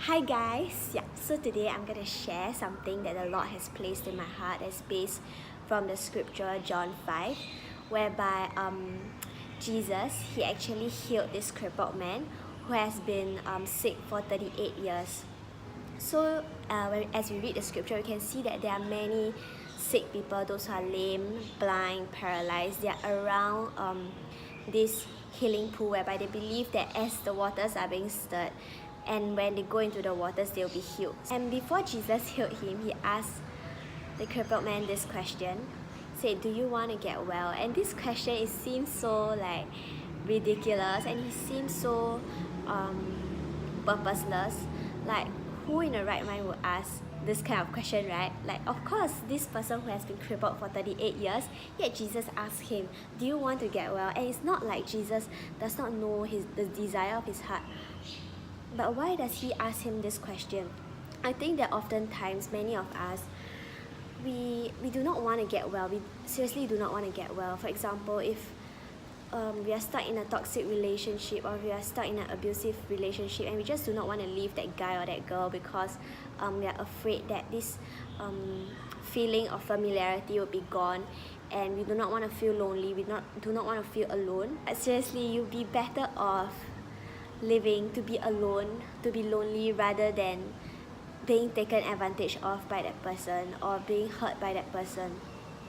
Hi guys, so today I'm going to share something that the Lord has placed in my heart as based from the scripture John 5, whereby Jesus, he actually healed this crippled man who has been sick for 38 years. So as we read the scripture, we can see that there are many sick people, those who are lame, blind, paralyzed. They are around this healing pool, whereby they believe that as the waters are being stirred, and when they go into the waters, they'll be healed. And before Jesus healed him, he asked the crippled man this question, said, "Do you want to get well?" And this question, it seems so like ridiculous, and he seems so purposeless. Like, who in the right mind would ask this kind of question, right? Like, of course, this person who has been crippled for 38 years, yet Jesus asked him, "Do you want to get well?" And it's not like Jesus does not know the desire of his heart. But why does he ask him this question? I think that oftentimes many of us, we do not want to get well. We seriously do not want to get well. For example, if we are stuck in a toxic relationship, or we are stuck in an abusive relationship, and we just do not want to leave that guy or that girl because we are afraid that this feeling of familiarity will be gone, and we do not want to feel lonely, do not want to feel alone. But seriously, you'll be better off living to be alone, to be lonely, rather than being taken advantage of by that person or being hurt by that person.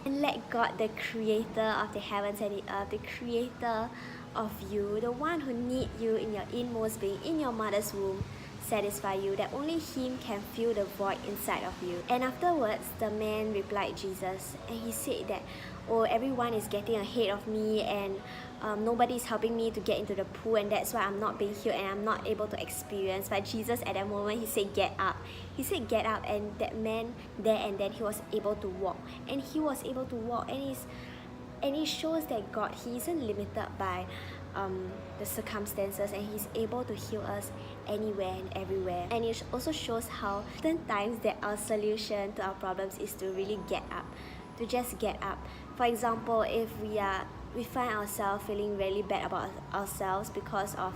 And let God, the creator of the heavens and the earth, the creator of you, the one who needs you in your inmost being, in your mother's womb, satisfy you, that only him can fill the void inside of you. And afterwards, the man replied Jesus, and he said that, "Oh, everyone is getting ahead of me, and nobody is helping me to get into the pool, and that's why I'm not being healed and I'm not able to experience." But Jesus, at that moment, he said, "Get up." He said, "Get up," and that man, there and then, he was able to walk. And he was able to walk, and it shows that God, he isn't limited by the circumstances, and he's able to heal us anywhere and everywhere. And it also shows how sometimes that our solution to our problems is to really get up, to just get up. For example, if we find ourselves feeling really bad about ourselves because of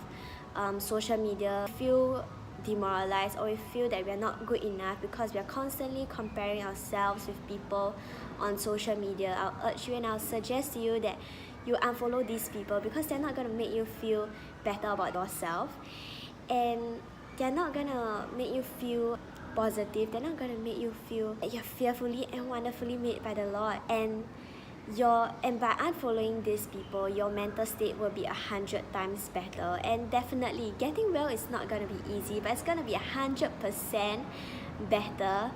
social media, feel demoralized, or we feel that we are not good enough because we are constantly comparing ourselves with people on social media, I'll urge you and I'll suggest to you that you unfollow these people, because they're not going to make you feel better about yourself, and they're not going to make you feel positive. They're not going to make you feel that you're fearfully and wonderfully made by the Lord. And by unfollowing these people, your mental state will be 100 times better. And definitely, getting well is not going to be easy, but it's going to be 100% better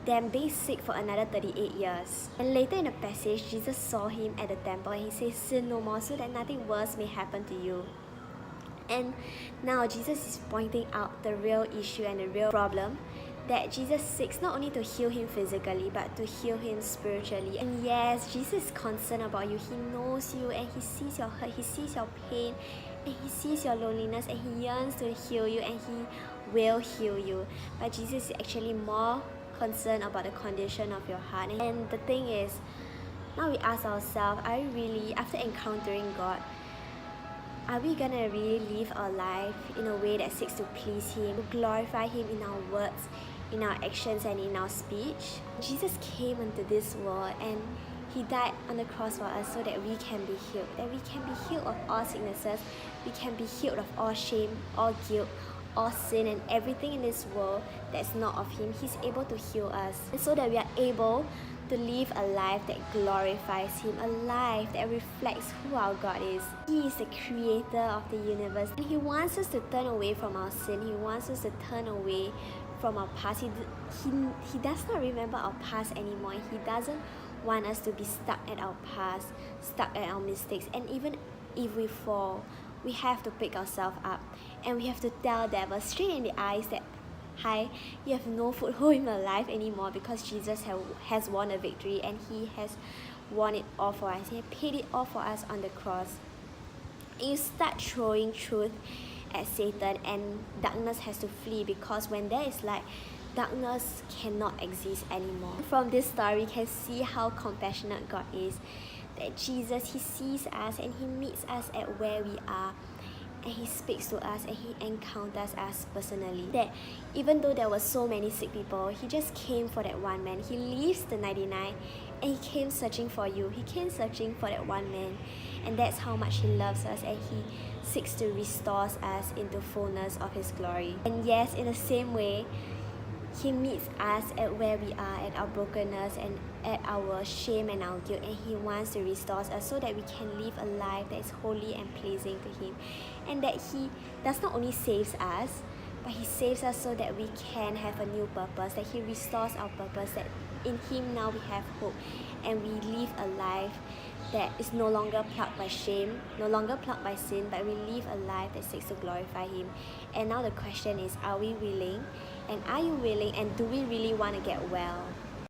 than being sick for another 38 years. And later in the passage, Jesus saw him at the temple, and he says, "Sin no more, so that nothing worse may happen to you." And now Jesus is pointing out the real issue and the real problem, that Jesus seeks not only to heal him physically, but to heal him spiritually. And yes, Jesus is concerned about you. He knows you, and he sees your hurt, he sees your pain, and he sees your loneliness, and he yearns to heal you, and he will heal you. But Jesus is actually more concerned about the condition of your heart. And the thing is, now we ask ourselves, are we really, after encountering God, are we gonna really live our life in a way that seeks to please him, to glorify him in our words, in our actions, and in our speech? Jesus came into this world, and he died on the cross for us so that we can be healed, that we can be healed of all sicknesses, we can be healed of all shame, all guilt, all sin, and everything in this world that's not of him. He's able to heal us, and so that we are able to live a life that glorifies him, a life that reflects who our God is. He is the creator of the universe, and he wants us to turn away from our sin. He wants us to turn away from our past. He does not remember our past anymore. He doesn't want us to be stuck at our past, stuck at our mistakes. And even if we fall, we have to pick ourselves up, and we have to tell devil straight in the eyes that, "Hi, you have no foothold in my life anymore, because Jesus has won a victory, and he has won it all for us. He paid it all for us on the cross." And you start throwing truth at Satan, and darkness has to flee, because when there is light, darkness cannot exist anymore. From this story, we can see how compassionate God is, that Jesus, he sees us and he meets us at where we are, and He speaks to us, and He encounters us personally. That even though there were so many sick people, He just came for that one man. He leaves the 99 and He came searching for you. He came searching for that one man. And that's how much He loves us, and He seeks to restore us into fullness of His glory. And yes, in the same way, He meets us at where we are, at our brokenness and at our shame and our guilt, and He wants to restore us so that we can live a life that is holy and pleasing to Him. And that He does not only saves us, but He saves us so that we can have a new purpose, that He restores our purpose, that in Him now we have hope, and we live a life that is no longer plagued by shame, no longer plagued by sin, but we live a life that seeks to glorify Him. And now the question is, are we willing? And are you willing? And do we really want to get well?